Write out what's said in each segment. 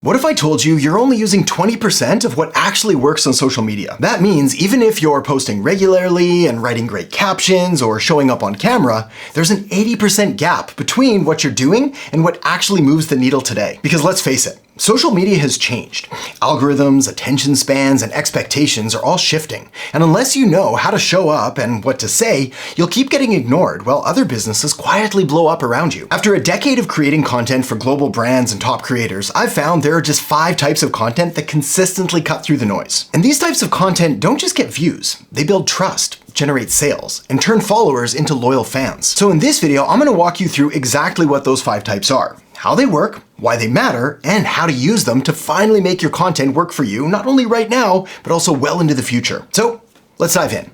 What if I told you you're only using 20% of what actually works on social media? That means even if you're posting regularly and writing great captions or showing up on camera, there's an 80% gap between what you're doing and what actually moves the needle today. Because let's face it, social media has changed. Algorithms, attention spans, and expectations are all shifting. And unless you know how to show up and what to say, you'll keep getting ignored while other businesses quietly blow up around you. After a decade of creating content for global brands and top creators, I've found there are just 5 types of content that consistently cut through the noise. And these types of content don't just get views, they build trust, generate sales, and turn followers into loyal fans. So in this video, I'm gonna walk you through exactly what those 5 types are, how they work, why they matter, and how to use them to finally make your content work for you, not only right now, but also well into the future. So let's dive in.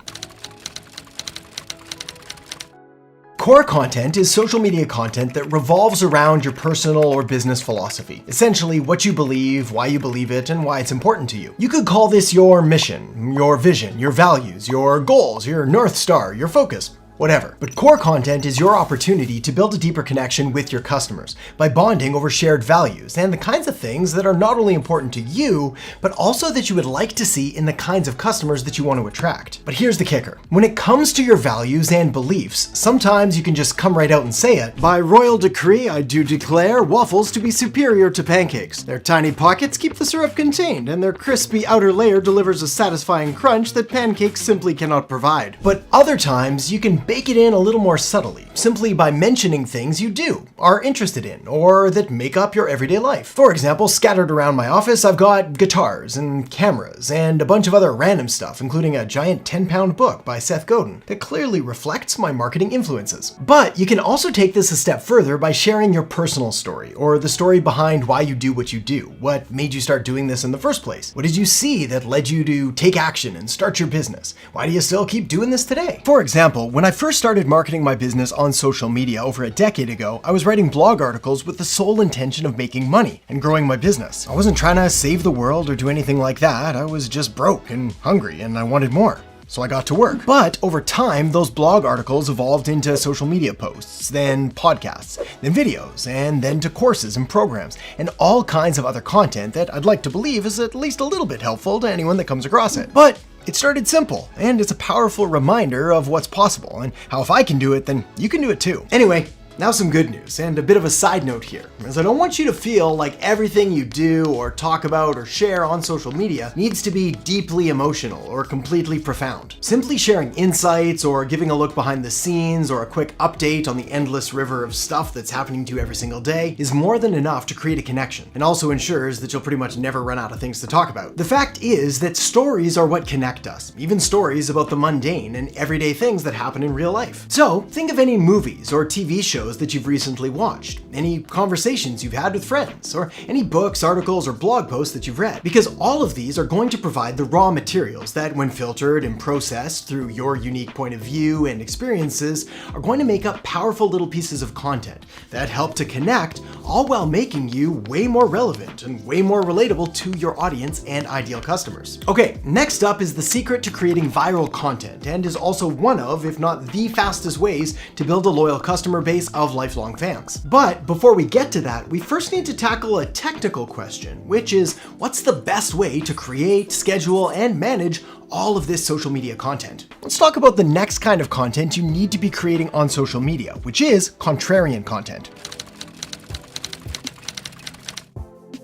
Core content is social media content that revolves around your personal or business philosophy. Essentially, what you believe, why you believe it, and why it's important to you. You could call this your mission, your vision, your values, your goals, your North Star, your focus. Whatever. But core content is your opportunity to build a deeper connection with your customers by bonding over shared values and the kinds of things that are not only important to you, but also that you would like to see in the kinds of customers that you want to attract. But here's the kicker. When it comes to your values and beliefs, sometimes you can just come right out and say it. By royal decree, I do declare waffles to be superior to pancakes. Their tiny pockets keep the syrup contained, and their crispy outer layer delivers a satisfying crunch that pancakes simply cannot provide. But other times, you can bake it in a little more subtly, simply by mentioning things you do, are interested in, or that make up your everyday life. For example, scattered around my office, I've got guitars and cameras and a bunch of other random stuff, including a giant 10-pound book by Seth Godin that clearly reflects my marketing influences. But you can also take this a step further by sharing your personal story, or the story behind why you do what you do. What made you start doing this in the first place? What did you see that led you to take action and start your business? Why do you still keep doing this today? For example, when I first started marketing my business on social media over a decade ago, I was writing blog articles with the sole intention of making money and growing my business. I wasn't trying to save the world or do anything like that. I was just broke and hungry and I wanted more. So I got to work. But over time, those blog articles evolved into social media posts, then podcasts, then videos, and then to courses and programs, and all kinds of other content that I'd like to believe is at least a little bit helpful to anyone that comes across it. But it started simple, and it's a powerful reminder of what's possible, and how if I can do it, then you can do it too. Anyway, now some good news, and a bit of a side note here, as I don't want you to feel like everything you do or talk about or share on social media needs to be deeply emotional or completely profound. Simply sharing insights or giving a look behind the scenes or a quick update on the endless river of stuff that's happening to you every single day is more than enough to create a connection, and also ensures that you'll pretty much never run out of things to talk about. The fact is that stories are what connect us, even stories about the mundane and everyday things that happen in real life. So think of any movies or TV shows that you've recently watched, any conversations you've had with friends, or any books, articles, or blog posts that you've read. Because all of these are going to provide the raw materials that, when filtered and processed through your unique point of view and experiences, are going to make up powerful little pieces of content that help to connect, all while making you way more relevant and way more relatable to your audience and ideal customers. Okay, next up is the secret to creating viral content, and is also one of, if not the fastest ways to build a loyal customer base of lifelong fans. But before we get to that, we first need to tackle a technical question, which is, what's the best way to create, schedule, and manage all of this social media content? Let's talk about the next kind of content you need to be creating on social media, which is contrarian content.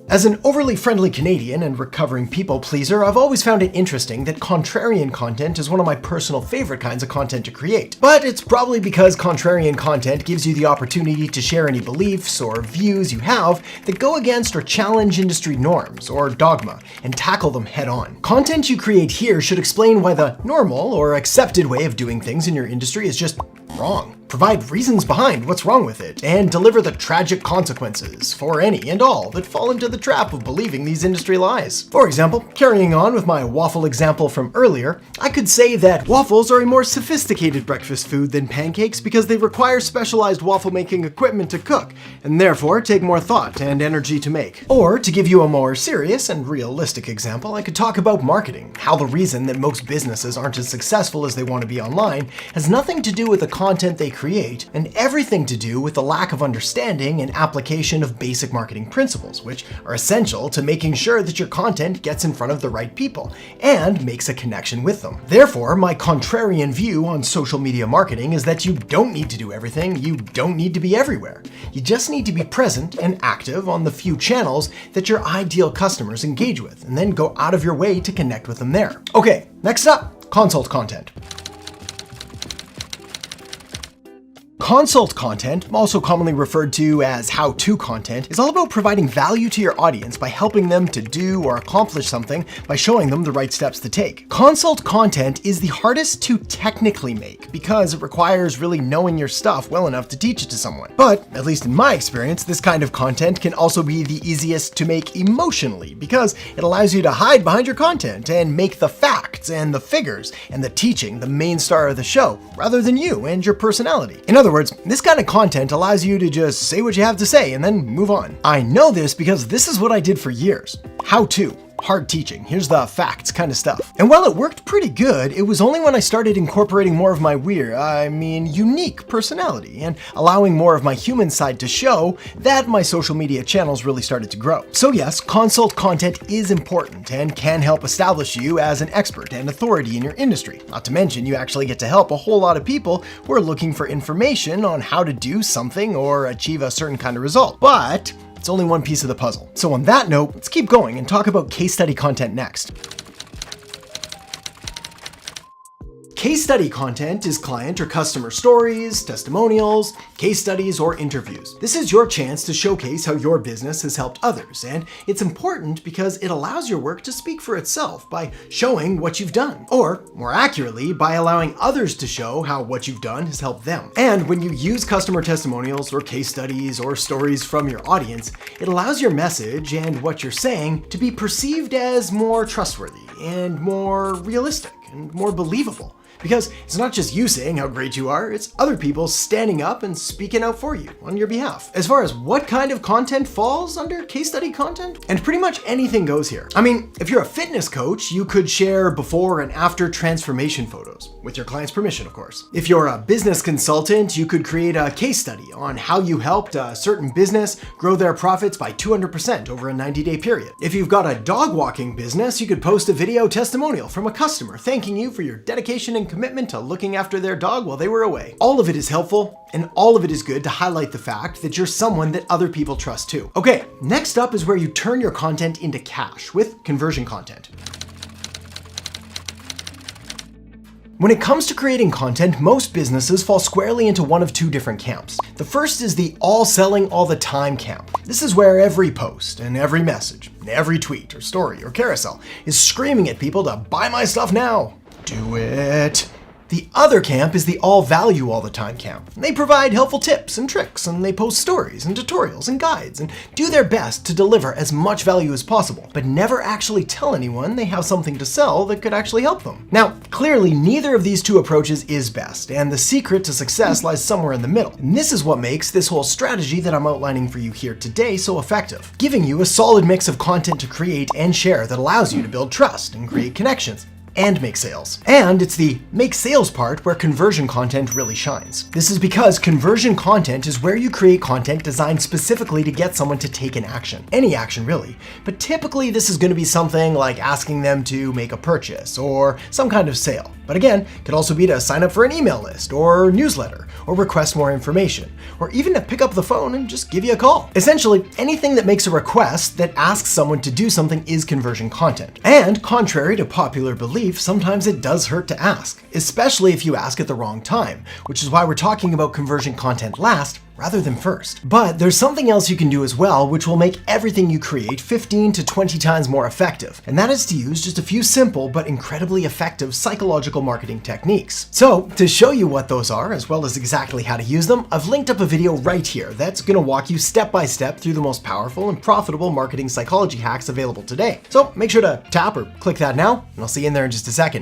As an overly friendly Canadian and recovering people pleaser, I've always found it interesting that contrarian content is one of my personal favorite kinds of content to create. But it's probably because contrarian content gives you the opportunity to share any beliefs or views you have that go against or challenge industry norms or dogma and tackle them head on. Content you create here should explain why the normal or accepted way of doing things in your industry is just wrong. Provide reasons behind what's wrong with it, and deliver the tragic consequences for any and all that fall into the trap of believing these industry lies. For example, carrying on with my waffle example from earlier, I could say that waffles are a more sophisticated breakfast food than pancakes because they require specialized waffle making equipment to cook, and therefore take more thought and energy to make. Or, to give you a more serious and realistic example, I could talk about marketing, how the reason that most businesses aren't as successful as they want to be online has nothing to do with the content they create create, and everything to do with the lack of understanding and application of basic marketing principles, which are essential to making sure that your content gets in front of the right people and makes a connection with them. Therefore, my contrarian view on social media marketing is that you don't need to do everything, you don't need to be everywhere. You just need to be present and active on the few channels that your ideal customers engage with, and then go out of your way to connect with them there. Okay, next up, consult content. Consult content, also commonly referred to as how-to content, is all about providing value to your audience by helping them to do or accomplish something by showing them the right steps to take. Consult content is the hardest to technically make because it requires really knowing your stuff well enough to teach it to someone. But, at least in my experience, this kind of content can also be the easiest to make emotionally because it allows you to hide behind your content and make the facts and the figures and the teaching the main star of the show, rather than you and your personality. In other words, this kind of content allows you to just say what you have to say and then move on. I know this because this is what I did for years. How to. Hard teaching, here's the facts kind of stuff. And while it worked pretty good, it was only when I started incorporating more of my unique personality and allowing more of my human side to show that my social media channels really started to grow. So yes, consult content is important and can help establish you as an expert and authority in your industry. Not to mention, you actually get to help a whole lot of people who are looking for information on how to do something or achieve a certain kind of result. But it's only one piece of the puzzle. So on that note, let's keep going and talk about case study content next. Case study content is client or customer stories, testimonials, case studies, or interviews. This is your chance to showcase how your business has helped others, and it's important because it allows your work to speak for itself by showing what you've done, or more accurately, by allowing others to show how what you've done has helped them. And when you use customer testimonials or case studies or stories from your audience, it allows your message and what you're saying to be perceived as more trustworthy and more realistic and more believable. Because it's not just you saying how great you are, it's other people standing up and speaking out for you on your behalf. As far as what kind of content falls under case study content, and pretty much anything goes here. I mean, if you're a fitness coach, you could share before and after transformation photos, with your client's permission, of course. If you're a business consultant, you could create a case study on how you helped a certain business grow their profits by 200% over a 90-day period. If you've got a dog walking business, you could post a video testimonial from a customer thanking you for your dedication and commitment to looking after their dog while they were away. All of it is helpful, and all of it is good to highlight the fact that you're someone that other people trust too. Okay, next up is where you turn your content into cash with conversion content. When it comes to creating content, most businesses fall squarely into one of two different camps. The first is the all selling all the time camp. This is where every post and every message, and every tweet or story or carousel is screaming at people to buy my stuff now. Do it. The other camp is the all value all the time camp. They provide helpful tips and tricks, and they post stories and tutorials and guides and do their best to deliver as much value as possible, but never actually tell anyone they have something to sell that could actually help them. Now, clearly neither of these two approaches is best, and the secret to success lies somewhere in the middle. And this is what makes this whole strategy that I'm outlining for you here today so effective, giving you a solid mix of content to create and share that allows you to build trust and create connections and make sales. And it's the make sales part where conversion content really shines. This is because conversion content is where you create content designed specifically to get someone to take an action. Any action really, but typically this is going to be something like asking them to make a purchase or some kind of sale. But again, it could also be to sign up for an email list or newsletter or request more information, or even to pick up the phone and just give you a call. Essentially, anything that makes a request that asks someone to do something is conversion content. And contrary to popular belief, sometimes it does hurt to ask, especially if you ask at the wrong time, which is why we're talking about conversion content last rather than first. But there's something else you can do as well, which will make everything you create 15 to 20 times more effective. And that is to use just a few simple but incredibly effective psychological marketing techniques. So to show you what those are, as well as exactly how to use them, I've linked up a video right here that's gonna walk you step by step through the most powerful and profitable marketing psychology hacks available today. So make sure to tap or click that now, and I'll see you in there in just a second.